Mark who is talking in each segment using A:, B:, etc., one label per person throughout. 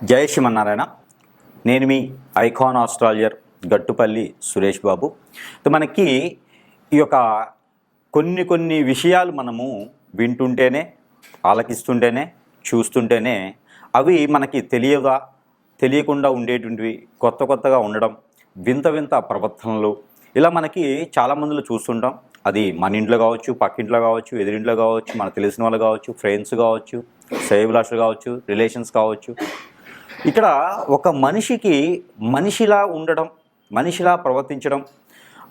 A: జై శ్రీమన్నారాయణ. నేను మీ icon astrologer Gattupalli Suresh Babu. మనకి ఈ యొక్క కొన్ని విషయాలు మనము వింటుంటేనే, ఆలకిస్తుంటేనే, చూస్తుంటేనే అవి మనకి తెలియకుండా ఉండేటువంటివి, కొత్తగా ఉండడం, వింత ప్రవర్తనలు ఇలా మనకి చాలామందిలో చూస్తుంటాం. అది మన ఇంట్లో కావచ్చు, పక్కింట్లో కావచ్చు, ఎదురింట్లో కావచ్చు, మనకు తెలిసిన వాళ్ళు కావచ్చు, ఫ్రెండ్స్ కావచ్చు, శ్రేయోభిలాషులు కావచ్చు, రిలేషన్స్ కావచ్చు. ఇక్కడ ఒక మనిషికి మనిషిలా ఉండడం, మనిషిలా ప్రవర్తించడం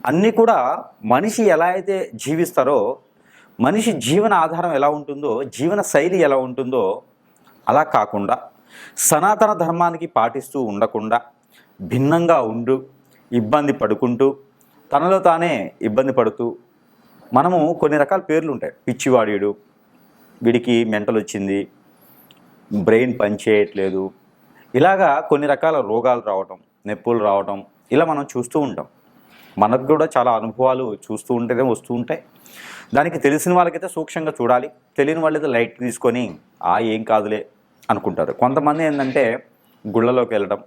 A: అన్నీ కూడా మనిషి ఎలా అయితే జీవిస్తారో, మనిషి జీవన ఆధారం ఎలా ఉంటుందో, జీవన శైలి ఎలా ఉంటుందో అలా కాకుండా సనాతన ధర్మానికి పాటిస్తూ ఉండకుండా భిన్నంగా ఇబ్బంది పడుకుంటూ తనలో తానే ఇబ్బంది పడుతూ మనము కొన్ని రకాల పేర్లు ఉంటాయి. పిచ్చివాడీడు, వీడికి మెంటల్ వచ్చింది, బ్రెయిన్ పనిచేయట్లేదు, ఇలాగా కొన్ని రకాల రోగాలు రావటం, నొప్పులు రావటం ఇలా మనం చూస్తూ ఉంటాం. మనకు కూడా చాలా అనుభవాలు చూస్తూ ఉంటేనే వస్తూ ఉంటాయి. దానికి తెలిసిన వాళ్ళకైతే సూక్ష్మంగా చూడాలి, తెలియని వాళ్ళైతే లైట్ తీసుకొని ఏం కాదులే అనుకుంటారు. కొంతమంది ఏంటంటే గుళ్ళలోకి వెళ్ళడం,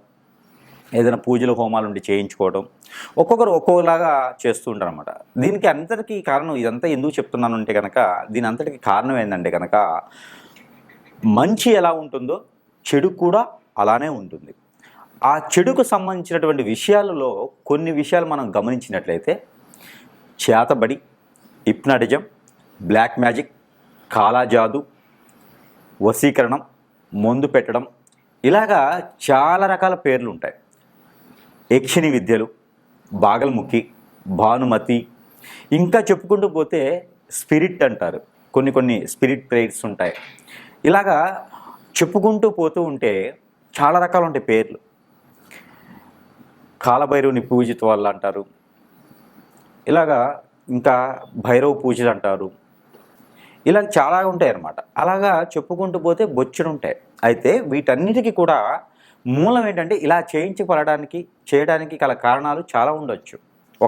A: ఏదైనా పూజలు హోమాలు ఉండి చేయించుకోవడం, ఒక్కొక్కరు ఒక్కొక్కలాగా చేస్తూ ఉంటారు అన్నమాట. దీనికి అంతటికీ కారణం, ఇదంతా ఎందుకు చెప్తున్నాను అంటే కనుక, దీని అంతటికీ కారణం ఏంటంటే కనుక, మంచి ఎలా ఉంటుందో చెడు కూడా అలానే ఉంటుంది. ఆ చెడుకు సంబంధించినటువంటి విషయాలలో కొన్ని విషయాలు మనం గమనించినట్లయితే చేతబడి, హిప్నాటిజం, బ్లాక్ మ్యాజిక్, కాలాజాదు, వశీకరణం, మందు పెట్టడం ఇలాగా చాలా రకాల పేర్లు ఉంటాయి. యక్షిణి విద్యలు, బాగల్ముఖి, భానుమతి, ఇంకా చెప్పుకుంటూ పోతే స్పిరిట్ అంటారు. కొన్ని స్పిరిట్ ప్రేయర్స్ ఉంటాయి. ఇలాగా చెప్పుకుంటూ పోతూ ఉంటే చాలా రకాలు ఉంటాయి పేర్లు. కాలభైరవుని పూజిత వాళ్ళు అంటారు, ఇలాగా ఇంకా భైరవ పూజలు అంటారు, ఇలా చాలా ఉంటాయి అన్నమాట. అలాగా చెప్పుకుంటూ పోతే బొచ్చుడు ఉంటాయి. అయితే వీటన్నిటికీ కూడా మూలం ఏంటంటే, ఇలా చేయడానికి గల కారణాలు చాలా ఉండొచ్చు.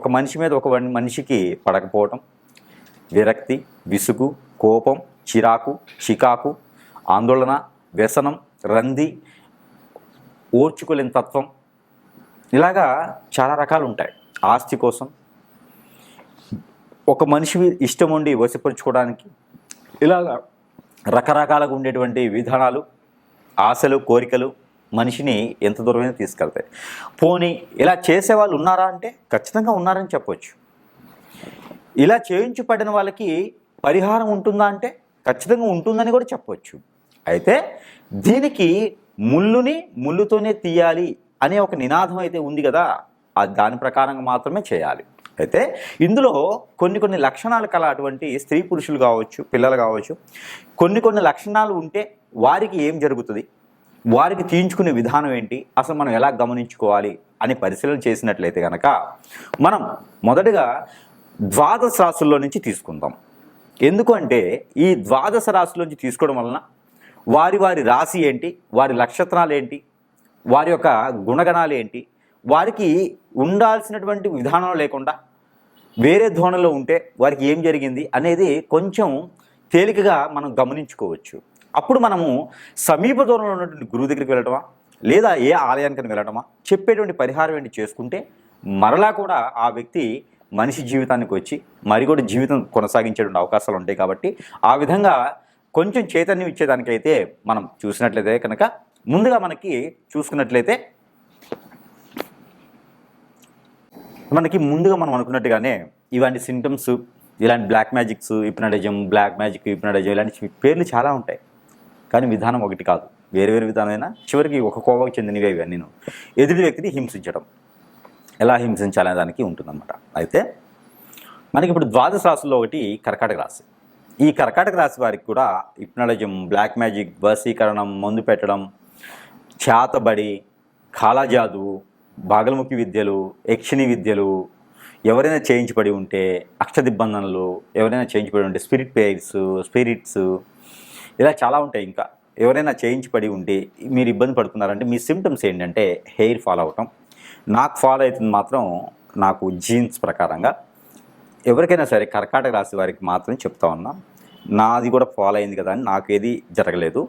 A: ఒక మనిషి మీద ఒక మనిషికి పడకపోవటం, విరక్తి, విసుగు, కోపం, చిరాకు, చికాకు, ఆందోళన, వ్యసనం, రంది, ఓర్చుకోలేని తత్వం, ఇలాగా చాలా రకాలు ఉంటాయి. ఆస్తి కోసం, ఒక మనిషి ఇష్టం ఉండి వశపరుచుకోవడానికి, ఇలాగా రకరకాలుగా ఉండేటువంటి విధానాలు, ఆశలు, కోరికలు మనిషిని ఎంత దూరమైనా తీసుకెళ్తాయి. పోనీ ఇలా చేసేవాళ్ళు ఉన్నారా అంటే ఖచ్చితంగా ఉన్నారని చెప్పవచ్చు. ఇలా చేయించబడిన వాళ్ళకి పరిహారం ఉంటుందా అంటే ఖచ్చితంగా ఉంటుందని కూడా చెప్పవచ్చు. అయితే దీనికి ముళ్ళుతోనే తీయాలి అనే ఒక నినాదం అయితే ఉంది కదా, దాని ప్రకారంగా మాత్రమే చేయాలి. అయితే ఇందులో కొన్ని లక్షణాలు కల అటువంటి స్త్రీ పురుషులు కావచ్చు, పిల్లలు కావచ్చు, కొన్ని లక్షణాలు ఉంటే వారికి ఏం జరుగుతుంది, వారికి తీయించుకునే విధానం ఏంటి, అసలు మనం ఎలా గమనించుకోవాలి అని పరిశీలన చేసినట్లయితే కనుక, మనం మొదటగా ద్వాదశ రాశుల్లో నుంచి తీసుకుందాం. ఎందుకంటే ఈ ద్వాదశ రాశుల్లోంచి తీసుకోవడం వలన వారి రాశి ఏంటి, వారి నక్షత్రాలు ఏంటి, వారి యొక్క గుణగణాలు ఏంటి, వారికి ఉండాల్సినటువంటి విధానం లేకుండా వేరే ధోరణిలో ఉంటే వారికి ఏం జరిగింది అనేది కొంచెం తేలికగా మనం గమనించుకోవచ్చు. అప్పుడు మనము సమీప దూరంలో ఉన్నటువంటి గురువు దగ్గరికి వెళ్ళటమా, లేదా ఏ ఆలయానికి వెళ్ళటమా, చెప్పేటువంటి పరిహారం ఏంటి చేసుకుంటే మరలా కూడా ఆ వ్యక్తి మనిషి జీవితానికి వచ్చి మరి కూడా జీవితం కొనసాగించేటువంటి అవకాశాలు ఉంటాయి. కాబట్టి ఆ విధంగా కొంచెం చైతన్యం ఇచ్చేదానికైతే మనం చూసినట్లయితే కనుక, ముందుగా మనకి చూసుకున్నట్లయితే మనం అనుకున్నట్టుగానే ఇలాంటి సింటమ్స్, ఇలాంటి black magics, hypnotism, black magic, hypnotism ఇలాంటి పేర్లు చాలా ఉంటాయి. కానీ విధానం ఒకటి కాదు, వేరు విధానమైనా చివరికి ఒక కోవకు చెందినవి ఇవన్నీ. ఎదుటి వ్యక్తిని హింసించడం, ఎలా హింసించాలనే దానికి ఉంటుందన్నమాట. అయితే మనకి ఇప్పుడు ద్వాదశ రాశుల్లో ఒకటి కర్కాటక రాశి. ఈ కర్కాటక రాశి వారికి కూడా హిప్నాటిజం, బ్లాక్ మ్యాజిక్, వశీకరణం, మందు పెట్టడం, చేతబడి, కాలాజాదు, బాగల్ముఖి విద్యలు, యక్షిణి విద్యలు, ఎవరైనా చేయించబడి ఉంటే, అష్టదిబ్బందనలు ఎవరైనా చేయించబడి ఉంటే, స్పిరిట్ పేర్స్, స్పిరిట్స్ ఇలా చాలా ఉంటాయి. ఇంకా ఎవరైనా చేయించబడి ఉంటే మీరు ఇబ్బంది పడుతున్నారంటే మీ సిమ్టమ్స్ ఏంటంటే హెయిర్ ఫాల్ అవటం. నాకు ఫాలో అవుతుంది మాత్రం నాకు జీన్స్ ప్రకారంగా. ఎవరికైనా సరే కర్కాటక రాశి వారికి మాత్రం చెప్తా ఉన్నా, నాది కూడా ఫాలో అయింది కదా అని నాకు ఏది జరగలేదు.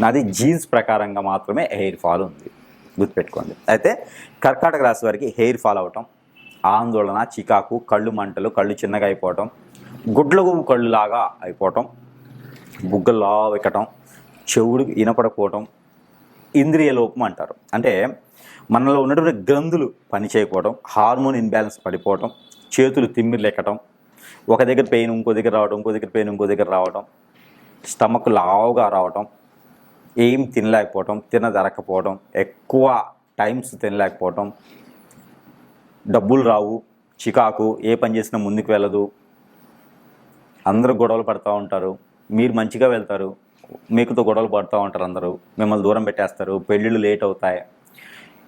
A: నాది జీన్స్ ప్రకారంగా మాత్రమే హెయిర్ ఫాల్ ఉంది, గుర్తుపెట్టుకోండి. అయితే కర్కాటక రాశి వారికి హెయిర్ ఫాల్ అవటం, ఆందోళన, చికాకు, కళ్ళు మంటలు, కళ్ళు చిన్నగా అయిపోవటం, గుడ్లగూబు కళ్ళులాగా అయిపోవటం, బుగ్గల్లా ఎక్కటం, చెవుడు వినపడకపోవటం, ఇంద్రియ లోపం అంటారు. అంటే మనలో ఉన్నటువంటి గ్రంథులు పనిచేయకపోవడం, హార్మోన్ ఇన్బ్యాలెన్స్ పడిపోవటం, చేతులు తిమ్మిర్లు ఎక్కటం, ఒక దగ్గర పెయిన్ ఇంకో దగ్గర రావడం, ఇంకో దగ్గర పెయిన్ ఇంకో దగ్గర రావడం, స్టమక్ లావుగా రావటం, ఏం తినలేకపోవటం, తినదరకపోవడం, ఎక్కువ టైమ్స్ తినలేకపోవటం, డబ్బులు రావు, చికాకు, ఏ పని చేసినా ముందుకు వెళ్ళదు, అందరూ గొడవలు పడుతూ ఉంటారు, మీరు మంచిగా వెళ్తారు, మీకుతో గొడవలు పడుతూ ఉంటారు, అందరూ మిమ్మల్ని దూరం పెట్టేస్తారు, పెళ్ళిళ్ళు లేట్ అవుతాయి.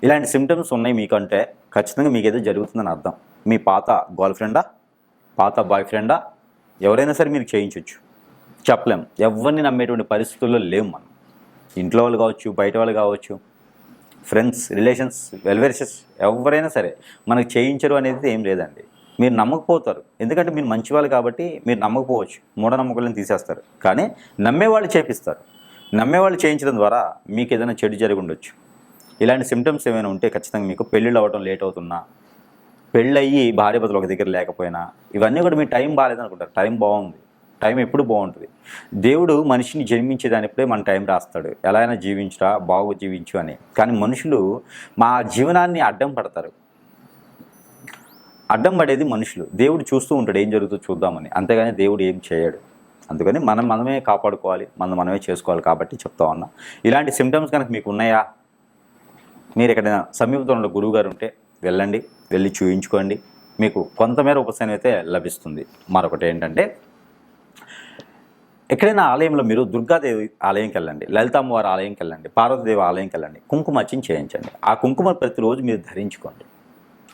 A: ఇలాంటి సిమ్టమ్స్ ఉన్నాయి మీకంటే ఖచ్చితంగా మీకు ఏదో జరుగుతుందని అర్థం. మీ పాత గర్ల్ ఫ్రెండా, పాత బాయ్ ఫ్రెండా, ఎవరైనా సరే మీరు చేయించవచ్చు, చెప్పలేం. ఎవరిని నమ్మేటువంటి పరిస్థితుల్లో లేవు మనం. ఇంట్లో వాళ్ళు కావచ్చు, బయట వాళ్ళు కావచ్చు, ఫ్రెండ్స్, రిలేషన్స్, వెల్వేషెస్, ఎవరైనా సరే మనకు చేయించరు అనేది ఏం లేదండి. మీరు నమ్మకపోతారు, ఎందుకంటే మీరు మంచి వాళ్ళు కాబట్టి మీరు నమ్మకపోవచ్చు, మూఢనమ్మకాలను తీసేస్తారు. కానీ నమ్మేవాళ్ళు చేపిస్తారు. నమ్మేవాళ్ళు చేయించడం ద్వారా మీకు ఏదైనా చెడు జరిగి ఉండొచ్చు. ఇలాంటి సిమ్టమ్స్ ఏమైనా ఉంటే ఖచ్చితంగా మీకు పెళ్ళిళ్ళు అవ్వడం లేట్ అవుతున్నా, పెళ్ళయ్యి భార్య భర్తలు ఒక దగ్గర లేకపోయినా, ఇవన్నీ కూడా మీ టైం బాగాలేదు అనుకుంటారు. టైం బాగుంది, టైం ఎప్పుడు బాగుంటుంది. దేవుడు మనిషిని జన్మించేదానిప్పుడే మన టైం రాస్తాడు, ఎలా అయినా జీవించురా, బాగు జీవించు అని. కానీ మనుషులు మా జీవనాన్ని అడ్డం పడతారు. అడ్డం పడేది మనుషులు. దేవుడు చూస్తూ ఉంటాడు ఏం జరుగుతుందో చూద్దామని, అంతేగాని దేవుడు ఏం చేయడు. అందుకని మనమే కాపాడుకోవాలి, మనమే చేసుకోవాలి. కాబట్టి చెప్తా ఉన్నా, ఇలాంటి సిమ్టమ్స్ కనుక మీకు ఉన్నాయా, మీరు ఎక్కడైనా సమీపంలో గురువు గారు ఉంటే వెళ్ళి చూయించుకోండి, మీకు కొంతమేర ఉపశమనం అయితే లభిస్తుంది. మరొకటి ఏంటంటే, ఎక్కడైనా ఆలయంలో మీరు దుర్గాదేవి ఆలయంకి వెళ్ళండి, లలితామ్మవారి ఆలయంకి వెళ్ళండి, పార్వతీదేవి ఆలయంకి వెళ్ళండి, కుంకుమార్చన చేయించండి. ఆ కుంకుమ ప్రతిరోజు మీరు ధరించుకోండి.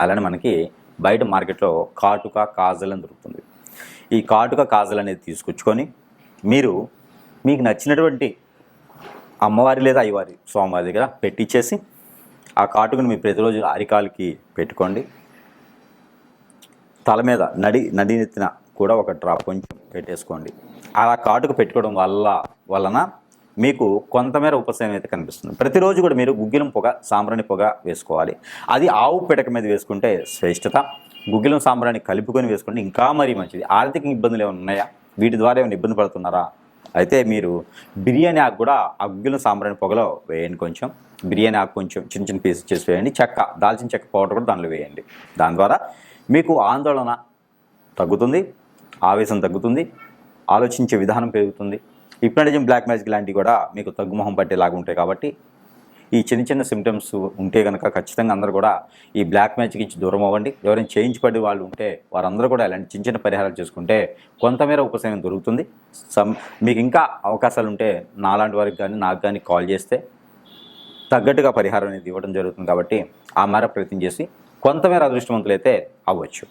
A: అలానే మనకి బయట మార్కెట్లో కాటుక, కాజల్ అని దొరుకుతుంది. ఈ కాటుక, కాజల్ అనేది తీసుకొచ్చుకొని మీకు నచ్చినటువంటి అమ్మవారి లేదా అయ్యవారి స్వామివారి దగ్గర పెట్టించేసి, ఆ కాటుకను మీరు ప్రతిరోజు అరికాలకి పెట్టుకోండి. తల మీద నడినెత్తిన కూడా ఒక డ్రాప్ కొంచెం పెట్టేసుకోండి. అలా కాటుక పెట్టుకోవడం వలన మీకు కొంతమేర ఉపశమనం అయితే కనిపిస్తుంది. ప్రతిరోజు కూడా మీరు గుగ్గిలం పొగ, సాంబ్రాణి పొగ వేసుకోవాలి. అది ఆవు పిడక మీద వేసుకుంటే శ్రేష్టత. గుగ్గిలం, సాంబ్రాణి కలుపుకొని వేసుకుంటే ఇంకా మరీ మంచిది. ఆర్థిక ఇబ్బందులు ఏమైనా ఉన్నాయా, వీటి ద్వారా ఏమైనా ఇబ్బంది పడుతున్నారా, అయితే మీరు బిర్యానీ ఆకు కూడా ఆ గుగ్గిలం, సాంబ్రాణి పొగలో వేయండి. కొంచెం బిర్యానీ ఆకు కొంచెం చిన్న చిన్న పీసెస్ చేసి వేయండి. దాల్చిన చెక్క పౌడర్ కూడా దానిలో వేయండి. దాని ద్వారా మీకు ఆందోళన తగ్గుతుంది, ఆవేశం తగ్గుతుంది, ఆలోచించే విధానం పెరుగుతుంది. హిప్నటిజం, బ్లాక్ మ్యాజిక్ లాంటివి కూడా మీకు తగ్గుముఖం పట్టేలాగా ఉంటాయి. కాబట్టి ఈ చిన్న సిమ్టమ్స్ ఉంటే కనుక ఖచ్చితంగా అందరూ కూడా ఈ బ్లాక్ మ్యాజిక్ నుంచి దూరం అవ్వండి. ఎవరైనా చేయించబడి వాళ్ళు ఉంటే వారందరూ కూడా ఇలాంటి చిన్న పరిహారాలు చేసుకుంటే కొంతమేర ఉపశమనం దొరుకుతుంది. మీకు ఇంకా అవకాశాలు ఉంటే నాలాంటి వారికి కానీ నాకు కానీ కాల్ చేస్తే తగ్గట్టుగా పరిహారం అనేది ఇవ్వడం జరుగుతుంది. కాబట్టి ఆ మేర ప్రయత్నం చేసి కొంతమేర అదృష్టవంతులైతే అవ్వచ్చు.